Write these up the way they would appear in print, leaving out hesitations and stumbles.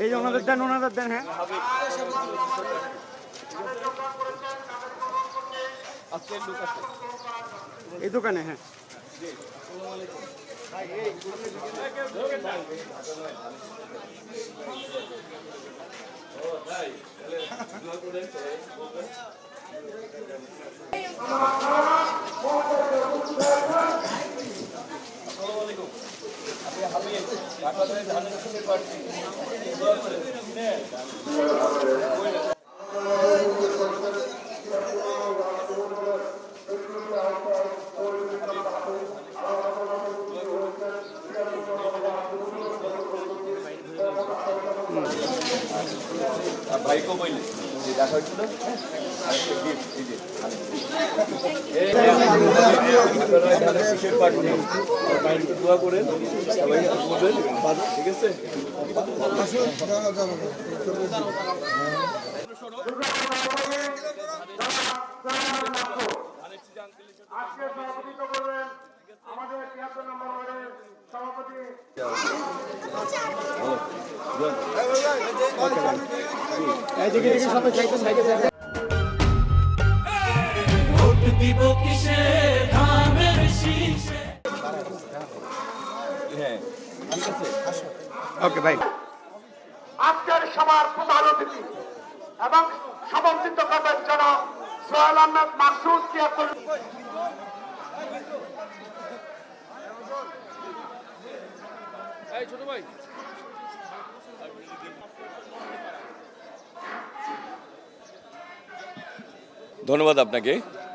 এই যে ওনাদের দেন হ্যাঁ এই দোকানে হ্যাঁ भाई को बोले দেখা হয়েছিল দোয়া করেন সবাই বলবেন ঠিক আছে আমাদের ৭৩ নম্বর ওয়ার্ডের সভাপতি ওকে ভাই আজকের সভার প্রধান অতিথি এবং সভাপতিত্ব করবেন জনাব সোহেল আহমেদ মাকসুদ ছোট ভাই ধন্যবাদ আপনাকে।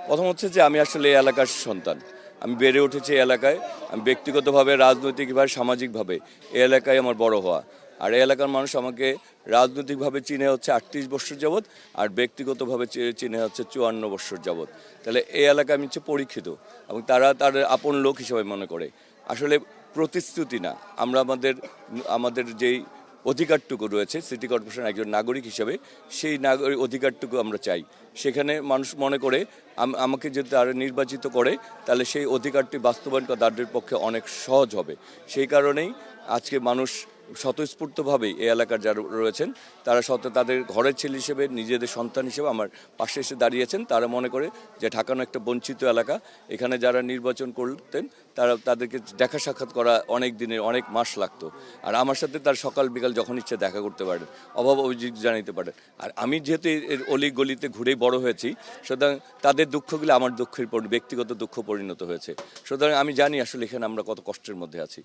প্রথম হচ্ছে যে আমি আসলে এই এলাকার সন্তান, আমি বেড়ে উঠেছি এই এলাকায়। আমি ব্যক্তিগতভাবে, রাজনৈতিকভাবে, সামাজিকভাবে এই এলাকায় আমার বড় হওয়া। আর এই এলাকার মানুষ আমাকে রাজনৈতিকভাবে চিনে হচ্ছে ৩৮ বছর যাবৎ, আর ব্যক্তিগতভাবে চিনে হচ্ছে ৫৪ বছর যাবৎ। তাহলে এই এলাকায় আমি হচ্ছে পরীক্ষিত এবং তারা তাদের আপন লোক হিসেবে মনে করে। আসলে প্রতিশ্রুতি না, আমরা আমাদের যেই অধিকারটুকু রয়েছে সিটি কর্পোরেশন একজন নাগরিক হিসেবে, সেই অধিকারটুকু আমরা চাই। সেখানে মানুষ মনে করে আমাকে যদি তারা নির্বাচিত করে তাহলে সেই অধিকারটি বাস্তবায়ন করা তাদের পক্ষে অনেক সহজ হবে। সেই কারণেই আজকে মানুষ স্বতঃস্ফূর্তভাবেই এই এলাকার যারা রয়েছেন তারা তাদের ঘরের ছেলে হিসেবে, নিজেদের সন্তান হিসেবে আমার পাশে এসে দাঁড়িয়েছেন। তারা মনে করে যে ঢাকানো একটা বঞ্চিত এলাকা, এখানে যারা নির্বাচন করতেন তাদেরকে দেখা সাক্ষাৎ করা অনেক দিনের, অনেক মাস লাগতো। আর আমার সাথে তার সকাল বিকাল যখন ইচ্ছে দেখা করতে পারেন, অভাব অভিযোগ জানাতে পারেন। আর আমি যেহেতু এর অলি গলিতে ঘুরেই বড় হয়েছি, সুতরাং তাদের দুঃখগুলো আমার দুঃখের ব্যক্তিগত দুঃখ পরিণত হয়েছে। সুতরাং আমি জানি আসলে এখানে আমরা কত কষ্টের মধ্যে আছি।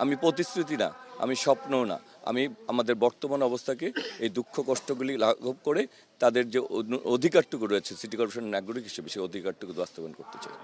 আমি প্রতিশ্রুতি না, আমি স্বপ্নও না, আমি আমাদের বর্তমান অবস্থাকে এই দুঃখ কষ্টগুলি লাঘব করে তাদের যে অধিকারটুকু রয়েছে সিটি কর্পোরেশন নাগরিক হিসেবে সেই অধিকারটুকু বাস্তবায়ন করতে চাই।